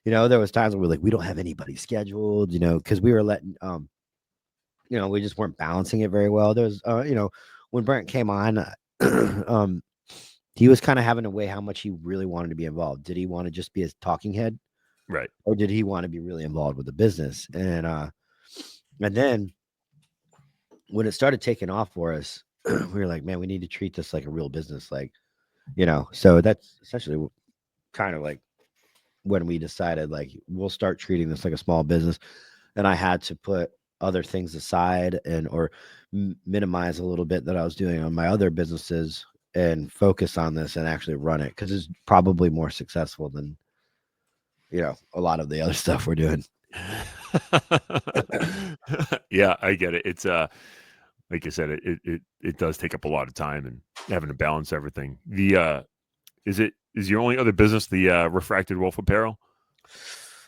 there was times where we're like, we don't have anybody scheduled, because we were letting, we just weren't balancing it very well. There was, when Brent came on, he was kind of having to weigh how much he really wanted to be involved. Did he want to just be a talking head, right, or did he want to be really involved with the business? And then when it started taking off for us, we were like, man, we need to treat this like a real business, like, So that's essentially kind of like when we decided like we'll start treating this like a small business, and I had to put other things aside or minimize a little bit that I was doing on my other businesses and focus on this and actually run it, because it's probably more successful than a lot of the other stuff we're doing. Yeah, I get it. It's like I said, it does take up a lot of time and having to balance everything. Is your only other business the Refracted Wolf Apparel?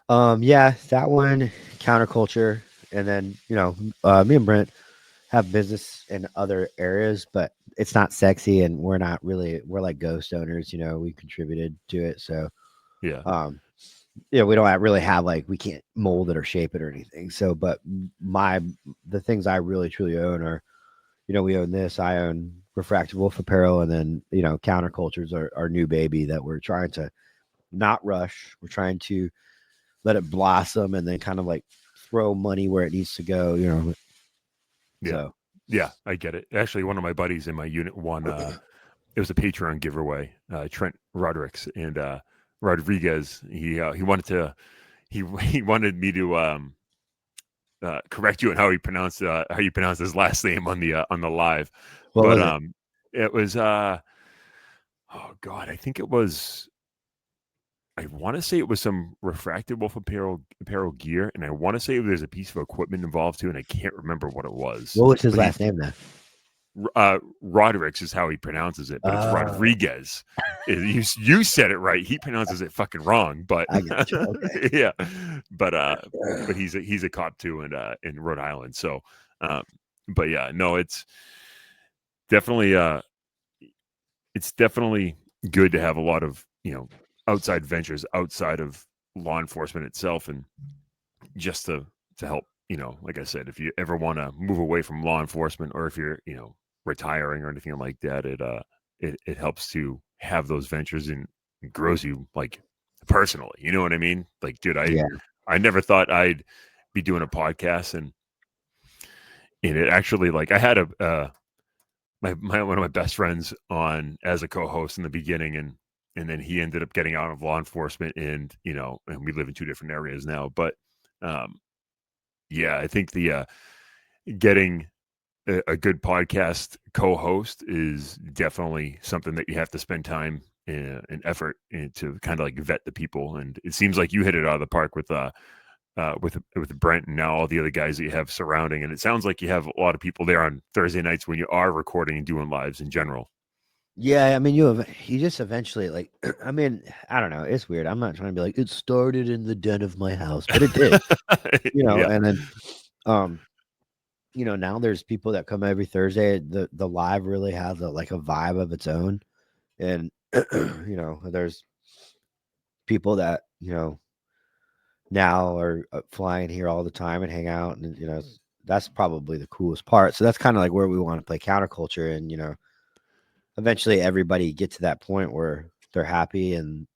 Yeah, that one, Counterculture, and then me and Brent have business in other areas, but it's not sexy, and we're like ghost owners. We contributed to it, so yeah. We don't really have like, we can't mold it or shape it or anything. So, but the things I really truly own are, we own this. I own Refracted Wolf Apparel, and then Counterculture's our new baby that we're trying to not rush. We're trying to let it blossom, and then kind of like throw money where it needs to go. Yeah. So. Yeah, I get it. Actually, one of my buddies in my unit won. It was a Patreon giveaway. Trent Rodriguez and Rodriguez. He wanted me to correct you on how you pronounce his last name on the live. What but was it was oh god, I think it was. I want to say it was some Refracted Wolf apparel gear, and I want to say there's a piece of equipment involved too, and I can't remember what it was. What was his last name then? Rodriguez is how he pronounces it, but it's Rodriguez. You said it right. He pronounces it fucking wrong, but I got you. Okay. Yeah, but he's a cop too in Rhode Island. So, but yeah, no, it's definitely good to have a lot of outside ventures outside of law enforcement itself, and just to help. Like I said, if you ever want to move away from law enforcement, or if you're retiring or anything like that, it helps to have those ventures, and it grows you like personally. You know what I mean? Like, dude, I never thought I'd be doing a podcast, and it actually, like, I had one of my best friends on as a co-host in the beginning, and then he ended up getting out of law enforcement, and and we live in two different areas now. But yeah, I think the getting a good podcast co-host is definitely something that you have to spend time and effort to kind of like vet the people. And it seems like you hit it out of the park with Brent, and now all the other guys that you have surrounding. And it sounds like you have a lot of people there on Thursday nights when you are recording and doing lives in general. Yeah, I mean, you just eventually, like, I mean, I don't know. It's weird. I'm not trying to be like, it started in the den of my house, but it did. Yeah. And then now there's people that come every Thursday. The live really has a vibe of its own. And there's people that now are flying here all the time and hang out, and that's probably the coolest part. So that's kind of like where we want to play Counterculture, and eventually everybody get to that point where they're happy and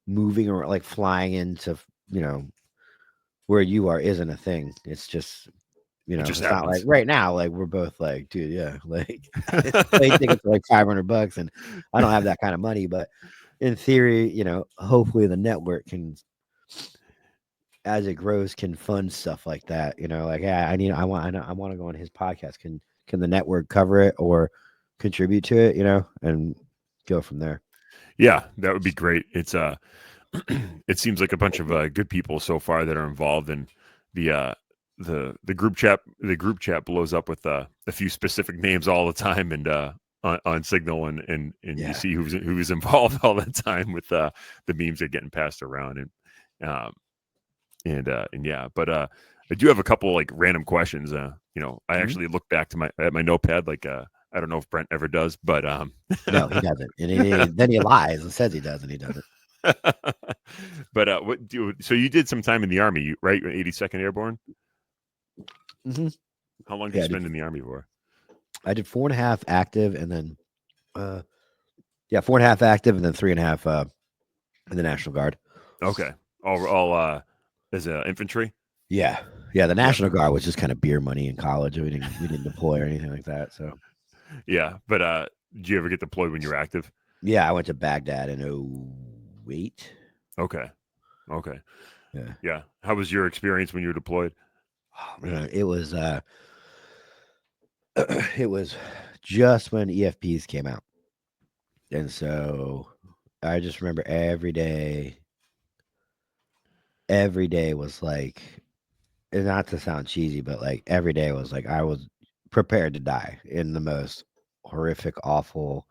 moving or like flying into where you are isn't a thing. It's just It just it's not like happens. right now. Like we're both like, dude, yeah, like plane tickets are like $500, and I don't have that kind of money. But in theory, hopefully the network can, as it grows, can fund stuff like that. Like, yeah, I want to go on his podcast. Can the network cover it or contribute to it? And go from there. Yeah, that would be great. It's it seems like a bunch of good people so far that are involved in the the group chat. The group chat blows up with a few specific names all the time, and on Signal, and you Yeah. see who's involved all the time with the memes that are getting passed around, um and yeah, but I do have a couple like random questions. I Mhm. actually look back to my notepad, like I don't know if Brent ever does, but No, he doesn't, and then he lies and says he does, and he doesn't. but so you did some time in the army, right? 82nd Airborne. Hmm. How long did you Yeah, spend in the army for? I did 4.5 active, and then uh, yeah, 4.5 active, and then 3.5 in the National Guard. Okay, all as infantry. Yeah, yeah, the Yeah, National Guard was just kind of beer money in college. We didn't deploy or anything like that. So yeah. But did you ever get deployed when you were active? yeah, I went to Baghdad in '08. Okay, okay, Yeah, yeah. How was your experience when you were deployed? oh, man, it was it was just when EFPs came out, and so I just remember every day was like, and not to sound cheesy, but like every day was like I was prepared to die in the most horrific, awful,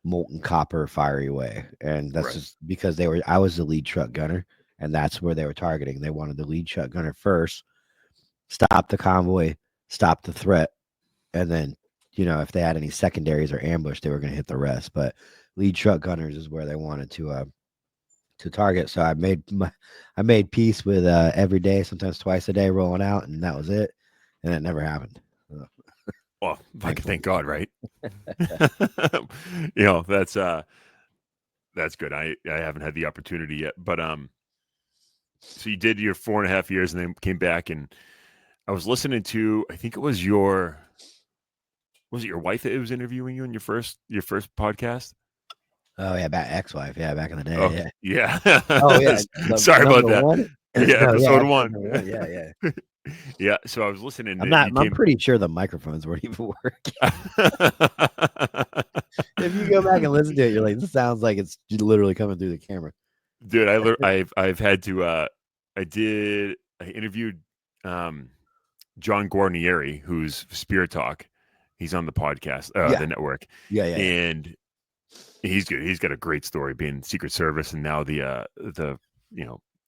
molten copper, fiery way. And that's Right, just because I was the lead truck gunner, and that's where they were targeting. They wanted the lead truck gunner first, stop the convoy, stop the threat, and then, if they had any secondaries or ambush, they were going to hit the rest. But lead truck gunners is where they wanted to target. So I made peace with every day, sometimes twice a day, rolling out, and that was it. And it never happened. So, well, fucking thankfully. thank God, right? That's good. I haven't had the opportunity yet, but so you did your 4.5 years and then came back, and I was listening to, I think it was was it your wife that was interviewing you in your first podcast? Oh yeah, back ex-wife. Yeah, back in the day. Okay, Yeah. yeah. Oh yeah, the Sorry about number that. one. Yeah, No, yeah, episode episode one. number one. Yeah, yeah. Yeah, so I was listening. I'm That not. you I'm came. pretty sure the microphones weren't even working. If you go back and listen to it, you're like, this sounds like it's literally coming through the camera. Dude, I've had to. I interviewed um, John Guarnieri, who's Spirit Talk. He's on the podcast, Yeah, the network, yeah, yeah, yeah. and he's good. He's got a great story, being Secret Service, and now the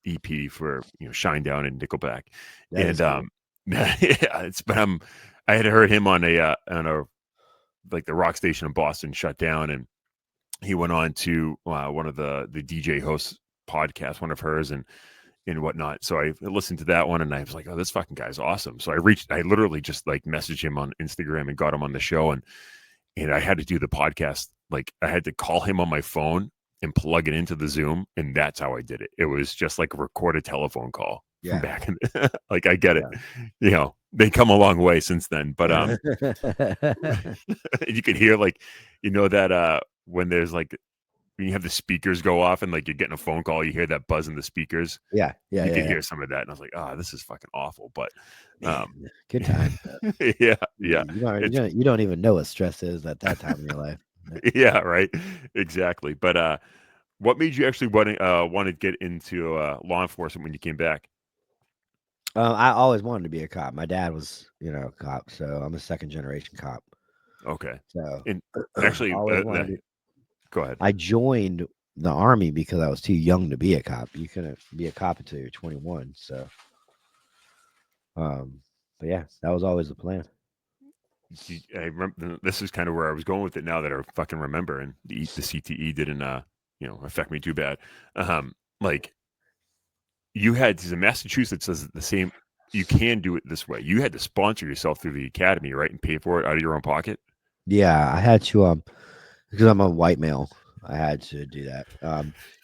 EP for Shinedown and Nickelback, That is and cool. yeah, but I had heard him on a like the rock station in Boston shut down, and he went on to one of the DJ hosts podcast, one of hers, and whatnot. So I listened to that one, and I was like, oh, this fucking guy's awesome. So I literally just like messaged him on Instagram and got him on the show, and I had to do the podcast. Like I had to call him on my phone and plug it into the Zoom, and that's how I did it. It was just like a recorded telephone call from Yeah, back in like I get it. yeah. They come a long way since then. But Yeah, you could hear like that when there's like when you have the speakers go off and like you're getting a phone call, you hear that buzz in the speakers. yeah, yeah, You could yeah. hear some of that, and I was like, "Oh, this is fucking awful." But, Man, good time. yeah, yeah, it's You don't even know what stress is at that time in your life. Yeah. yeah, right, exactly. But what made you actually want to get into law enforcement when you came back? I always wanted to be a cop. My dad was, a cop, so I'm a second generation cop. Okay, So and I actually, always wanted to. go ahead. I joined the army because I was too young to be a cop. You couldn't be a cop until you're 21. So, but yeah, that was always the plan. I remember this is kind of where I was going with it. Now that I fucking remember, and the CTE didn't affect me too bad. Like you had to Massachusetts says the same. You can do it this way. You had to sponsor yourself through the academy, right, and pay for it out of your own pocket. Yeah, I had to because I'm a white male. I had to do that.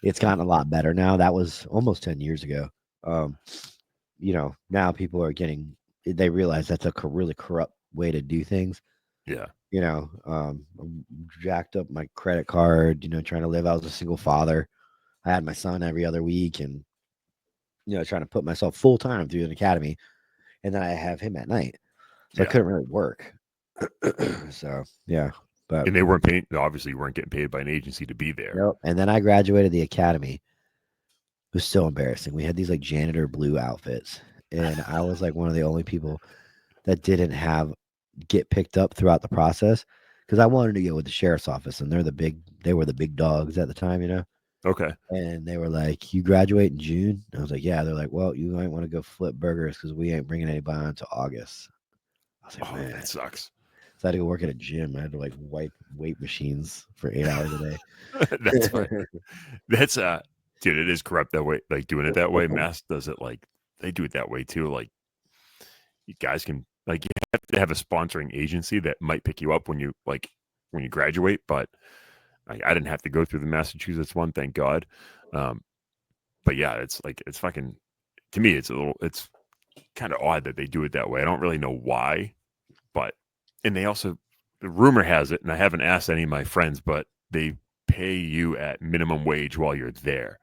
It's gotten a lot better now. That was almost 10 years ago. Um, now people are they realize that's a really corrupt way to do things. Yeah. Jacked up my credit card, trying to live. I was a single father. I had my son every other week and, trying to put myself full time through an academy. And then I have him at night. So I Yeah. couldn't really work. So, yeah. But, And they weren't paying, obviously, you weren't getting paid by an agency to be there. nope. And then I graduated the academy. It was so embarrassing. We had these like janitor blue outfits. And I was like one of the only people that didn't get picked up throughout the process because I wanted to go with the sheriff's office and they were the big dogs at the time. Okay. And they were like, "You graduate in June?" I was like, "Yeah." They're like, "Well, you might want to go flip burgers because we ain't bringing anybody on until August." I was like, Oh, "Man." that sucks. So I had to go work at a gym. I had to like wipe weight machines for 8 hours a day. That's fine. That's dude, it is corrupt that way. Like doing it that way. Mass does it like they do it that way too. Like you guys can like you have to have a sponsoring agency that might pick you up when you graduate, but I didn't have to go through the Massachusetts one, thank God. But yeah, it's like it's fucking to me it's kind of odd that they do it that way. I don't really know why, but and they also the rumor has it, and I haven't asked any of my friends, but they pay you at minimum wage while you're there,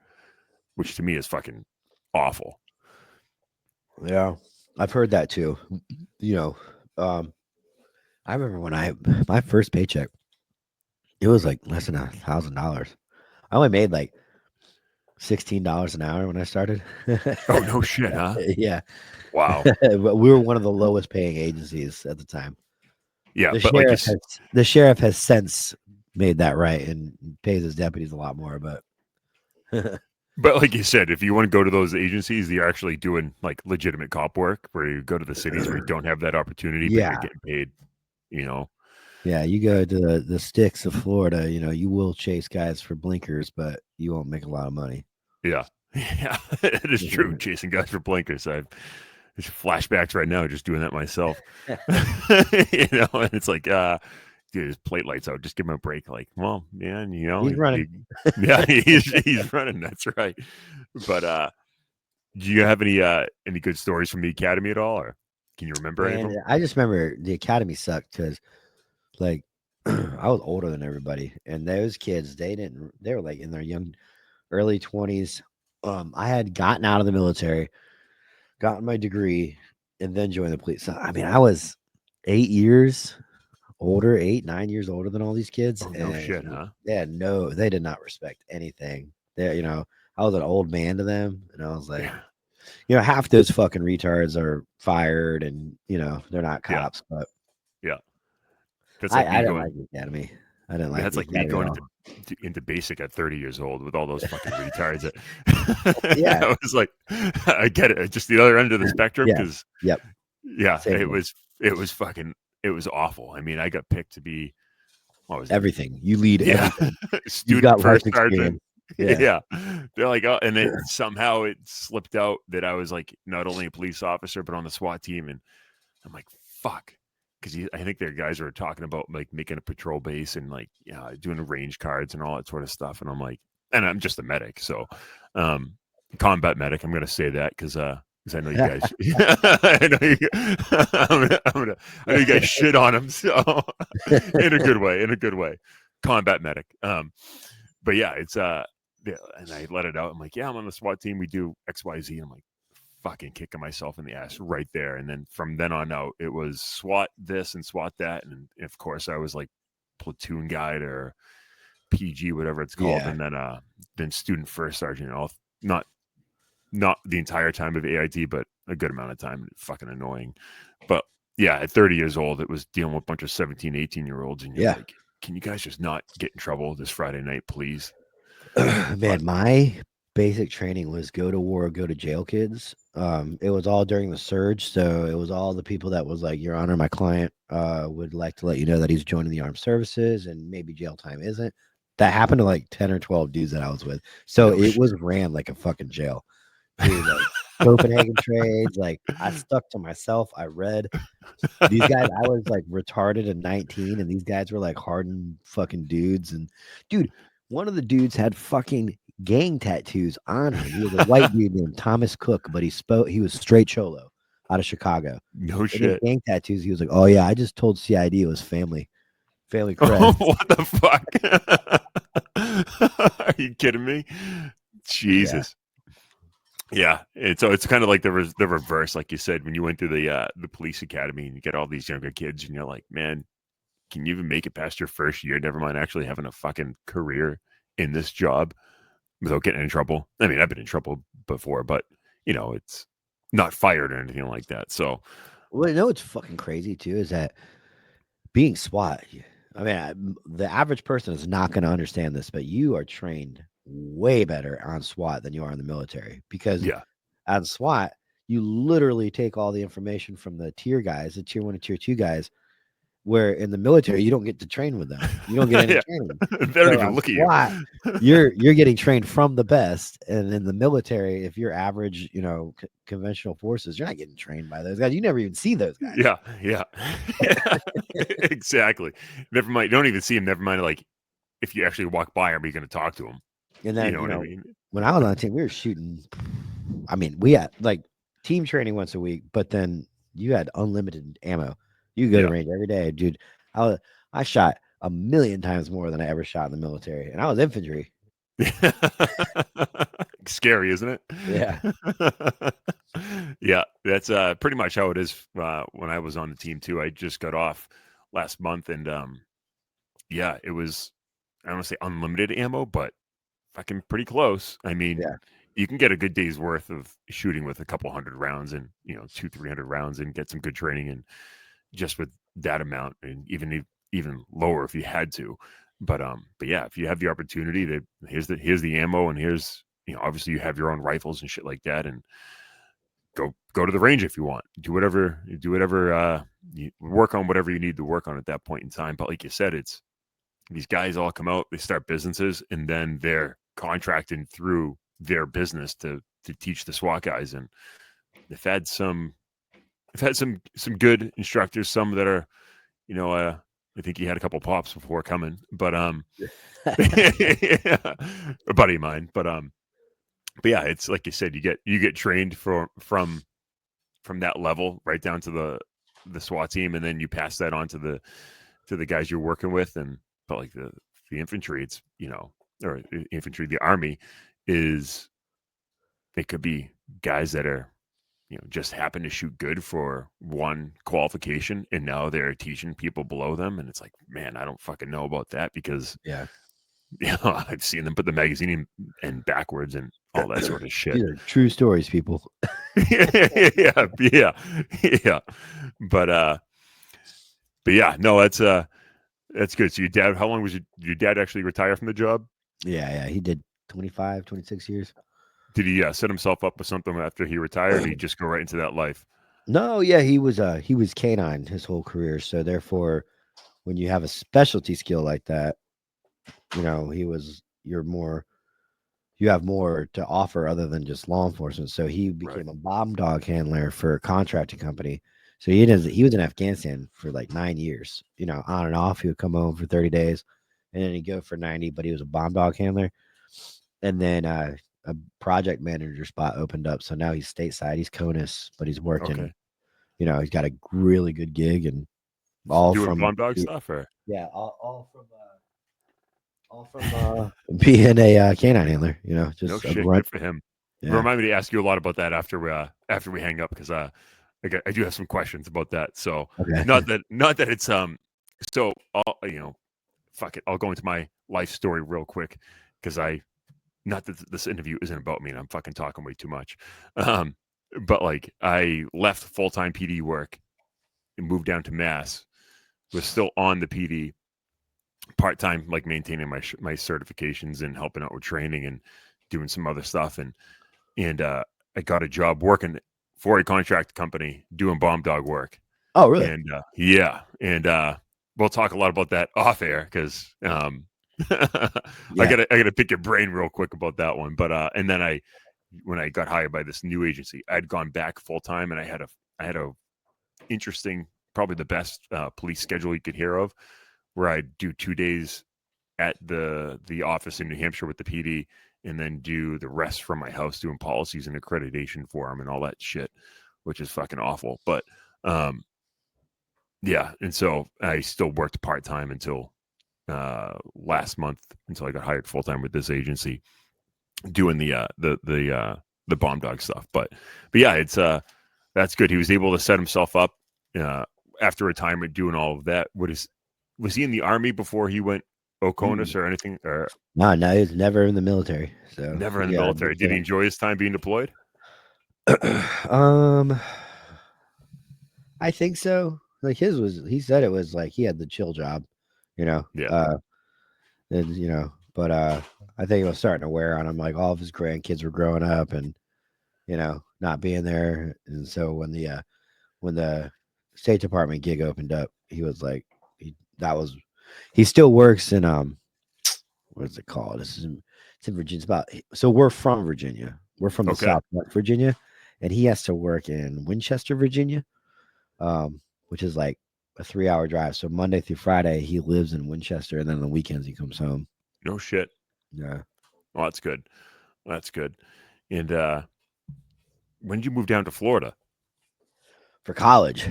which to me is fucking awful. Yeah, I've heard that too. You know, I remember when my first paycheck, it was like less than $1,000. I only made like $16 an hour when I started. Oh no shit, huh? Yeah, Wow. but we were one of the lowest paying agencies at the time. Yeah, The but like you, sheriff has the sheriff has since made that right and pays his deputies a lot more. But but like you said, if you want to go to those agencies, you're actually doing like legitimate cop work, where you go to the cities where you don't have that opportunity, but you're yeah, getting paid. You know, yeah, you go to the sticks of Florida, you will chase guys for blinkers, but you won't make a lot of money. yeah, yeah, it is true. Chasing guys for blinkers, it's flashbacks right now, just doing that myself. And it's like, dude, his plate lights out. Just give him a break. Like, well, man, He's running. yeah, he's running. That's right. But do you have any good stories from the academy at all, or can you remember any of Man, them? I just remember the academy sucked because like I was older than everybody, and those kids they were like in their young early 20s. I had gotten out of the military, gotten my degree, and then joined the police. So I mean, I was 8 years older, 8, 9 years older than all these kids, Oh no shit, and huh? they did not respect anything. I was an old man to them, and I was like, Yeah, half those fucking retards are fired, and they're not yeah, cops. But yeah. That's like I me didn't going. like the academy. I didn't like That's the like me academy at going all. into basic at 30 years old with all those fucking retards. Yeah, I was like, I get it. Just the other end of the spectrum, yeah, because yep, yeah, same here. it was fucking it was awful. I mean, I got picked to be what was it? Everything you lead, Yeah, everything. You've student got life first sergeant. experience. Yeah, Yeah, they're like, oh, and it somehow it slipped out that I was like not only a police officer but on the SWAT team, and I'm like, fuck. Because I think their guys were talking about like making a patrol base and like doing range cards and all that sort of stuff. And I'm like, and I'm just a medic, so um, combat medic. I'm gonna say that because I know you guys. I know you. I know you guys shit on him. So in a good way, in a good way, combat medic. But yeah, it's yeah, and I let it out. I'm like, yeah, I'm on the SWAT team. We do X, Y, Z. I'm like fucking kicking myself in the ass right there. And then from then on out, it was SWAT this and SWAT that. And of course, I was like platoon guide or PG, whatever it's called. yeah. And then student first sergeant. All not not the entire time of AIT, but a good amount of time. Fucking annoying. But yeah, at 30 years old, it was dealing with a bunch of 17, 18-year-olds. And you're Yeah. like, can you guys just not get in trouble this Friday night, please? But Man, my basic training was go to war, go to jail kids. It was all during the surge, so it was all the people that was like, Your Honor, my client would like to let you know that he's joining the armed services and maybe jail time isn't. That happened to like 10 or 12 dudes that I was with. So no it shit. was ran like a fucking jail. Dude, like Copenhagen trades, like I stuck to myself. I read these guys, I was like retarded at 19, and these guys were like hardened fucking dudes. And dude, one of the dudes had fucking gang tattoos on him. He was a white dude named Thomas Cook, but he was straight cholo out of Chicago. No And his shit. gang tattoos, he was like, "Oh yeah, I just told CID it was family crest." What the fuck? Are you kidding me? Yeah. Jesus. Yeah, and so it's kind of like the reverse, like you said, when you went through the police academy and you get all these younger kids, and you're like, man, can you even make it past your first year? Never mind actually having a fucking career in this job without getting in trouble. I mean, I've been in trouble before, but it's not fired or anything like that. So Well, you know what's fucking crazy too is that being SWAT. I mean, the average person is not going to understand this, but you are trained way better on SWAT than you are in the military because yeah, on SWAT, you literally take all the information from the tier guys, the tier 1 and tier 2 guys, where in the military you don't get to train with them. You don't get any yeah, training. they don't So even on look at you. SWAT, you're getting trained from the best, and in the military, if you're average, conventional forces, you're not getting trained by those guys. You never even see those guys. Yeah, yeah, yeah, exactly. Never mind. You don't even see him. Never mind. Like if you actually walk by him, you're going to talk to him. And You then, know what I mean? when I was on the team, we were shooting. I mean, we had like team training once a week, but then you had unlimited ammo. You could go to Yeah. range every day, dude. I shot a million times more than I ever shot in the military, and I was infantry. Scary, isn't it? Yeah, Yeah, that's pretty much how it is when I was on the team too. I just got off last month, and yeah, it was, I don't want to say unlimited ammo, but fucking pretty close. I mean, yeah, you can get a good day's worth of shooting with a couple hundred rounds, and 200-300 rounds, and get some good training, and just with that amount, and even lower if you had to. But yeah, if you have the opportunity, that here's the ammo, and here's, obviously you have your own rifles and shit like that, and go to the range if you want. Do whatever you work on, whatever you need to work on at that point in time. But like you said, it's these guys all come out, they start businesses, and then they're contracting through their business to teach the SWAT guys. And they've had some some good instructors, some that are, I think he had a couple pops before coming, but yeah, a buddy of mine. But yeah, it's like you said, you get trained from that level right down to the SWAT team, and then you pass that on to the guys you're working with. And but like the infantry, it's or infantry, the army is, it could be guys that are, just happen to shoot good for one qualification, and now they're teaching people below them, and it's like, man, I don't fucking know about that, because yeah. I've seen them put the magazine in backwards and all that sort of shit. These are true stories, people. Yeah, yeah, yeah. But but yeah, no, that's good. So your dad, how long was your dad actually retire from the job? Yeah, yeah. He did 25, 26 years. Did he set himself up with something after he retired? Or did he just go right into that life? No, yeah, he was canine his whole career. So therefore, when you have a specialty skill like that, you have more to offer other than just law enforcement. So he Right. became a bomb dog handler for a contracting company. So he was in Afghanistan for like 9 years, on and off. He would come home for 30 days and then he'd go for 90, but he was a bomb dog handler. And then a project manager spot opened up. So now he's stateside. He's CONUS, but he's working, Okay. he's got a really good gig and all Doing from bomb dog stuff, or yeah, all from being a canine handler, no just a shit. grunt. Good for him. Yeah. Remind me to ask you a lot about that after we hang up, because I do have some questions about that. So Okay. not that it's so I'll, fuck it. I'll go into my life story real quick, because not that this interview isn't about me and I'm fucking talking way too much. Um, but like I left full-time PD work and moved down to Mass, was still on the PD part-time, like maintaining my certifications and helping out with training and doing some other stuff. And I got a job working for a contract company doing bomb dog work. Oh, really? And yeah, and we'll talk a lot about that off air, because I Yeah. gotta pick your brain real quick about that one. But and then when I got hired by this new agency, I'd gone back full time, and I had a interesting, probably the best police schedule you could hear of, where I'd do 2 days at the office in New Hampshire with the PD, and then do the rest from my house, doing policies and accreditation for them and all that shit, which is fucking awful. But yeah, and so I still worked part-time until last month, until I got hired full-time with this agency doing the bomb dog stuff. But yeah, it's that's good. He was able to set himself up after retirement doing all of that. Was he in the army before he went Oconus or anything? Or no, he was never in the military. So never in the military. Did he enjoy his time being deployed? I think so. Like he said it was like he had the chill job, you know. Yeah. And but I think it was starting to wear on him. Like all of his grandkids were growing up, and not being there. And so when the State Department gig opened up, he was like, he still works in what is it called? It's in Virginia. So we're from Virginia. We're from the Southwest Virginia, and he has to work in Winchester, Virginia, which is like a 3-hour drive. So Monday through Friday, he lives in Winchester, and then on the weekends he comes home. No shit. Yeah. Well, that's good. That's good. And when did you move down to Florida? For college.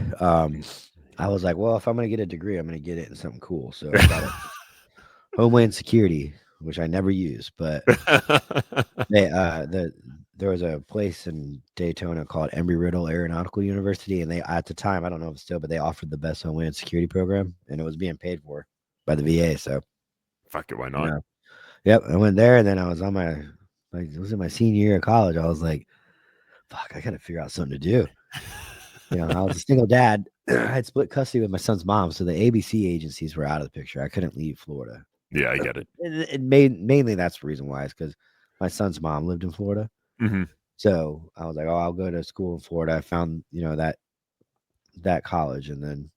I was like, well, if I'm going to get a degree, I'm going to get it in something cool. So I got Homeland Security, which I never use, but there was a place in Daytona called Embry-Riddle Aeronautical University, and they at the time, I don't know if it's still, but they offered the best Homeland Security program, and it was being paid for by the VA. So fuck it, why not? Yep, I went there, and then I was on it was in my senior year of college. I was like, fuck, I got to figure out something to do. I was a single dad. I had split custody with my son's mom, so the ABC agencies were out of the picture. I couldn't leave Florida. Yeah, I get it. Mainly that's the reason why, is because my son's mom lived in Florida. Mm-hmm. So I was like, oh, I'll go to school in Florida. I found, that college, and then,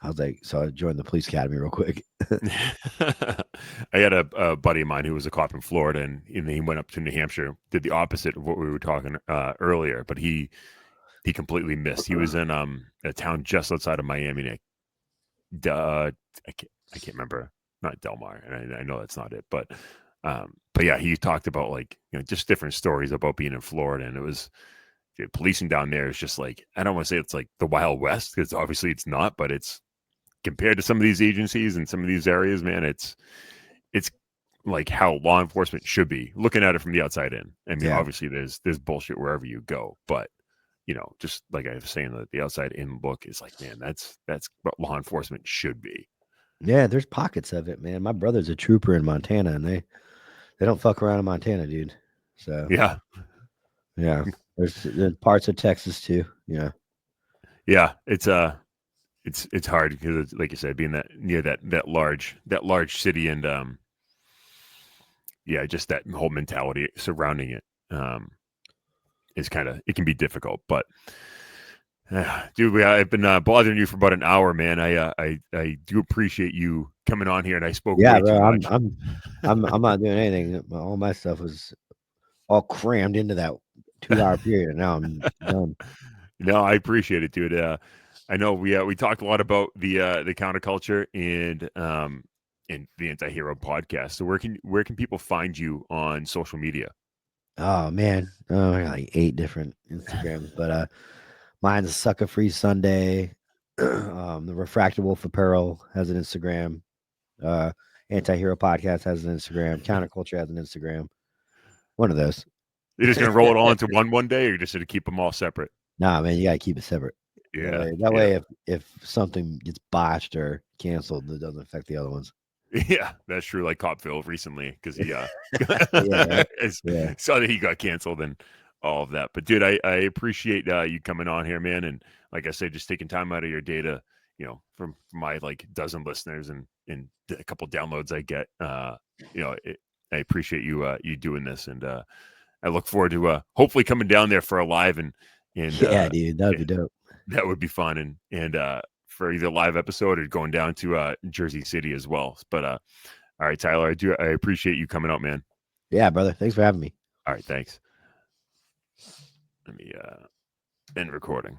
I was like, so I joined the police academy real quick. I had a buddy of mine who was a cop in Florida, and he went up to New Hampshire, did the opposite of what we were talking earlier, but he completely missed. He was in a town just outside of Miami. I can't remember. Not Del Mar, and I know that's not it, but yeah, he talked about like just different stories about being in Florida, and it was policing down there is just like, I don't want to say it's like the Wild West, because obviously it's not, but it's compared to some of these agencies and some of these areas, man, it's like how law enforcement should be looking at it from the outside in. I mean, obviously there's bullshit wherever you go, but just like I was saying, the outside in look is like, man, that's what law enforcement should be. Yeah, there's pockets of it, man. My brother's a trooper in Montana, and they don't fuck around in Montana, dude. So yeah, there's parts of Texas too. Yeah, it's hard because it's, like you said, being that near that large city, and just that whole mentality surrounding it is it can be difficult. But dude, I've been bothering you for about an hour, man. I do appreciate you coming on here, and I spoke way too much. I'm not doing anything. All my stuff was all crammed into that 2-hour period, and now I'm done. No, I appreciate it, dude. I know we talked a lot about the counterculture and the Antihero podcast. So where can people find you on social media? Oh man, I got like 8 different Instagrams, but mine's Sucker Free Sunday. The Refracted Wolf Apparel has an Instagram. Antihero Podcast has an Instagram. Counterculture has an Instagram. One of those. You're just gonna roll it all into one day, or you're just gonna keep them all separate? Nah, man, you gotta keep it separate. Yeah. That way, if something gets botched or canceled, it doesn't affect the other ones. Yeah, that's true. Like Copville recently, because he yeah. saw that he got canceled and all of that. But dude, I appreciate you coming on here, man. And like I said, just taking time out of your day to, from my like dozen listeners and a couple downloads I get, I appreciate you doing this, and I look forward to hopefully coming down there for a live and yeah, dude, that'd be dope. That would be fun, and for either live episode or going down to Jersey City as well. But all right, Tyler, I appreciate you coming out, man. Yeah, brother. Thanks for having me. All right, thanks. Let me end recording.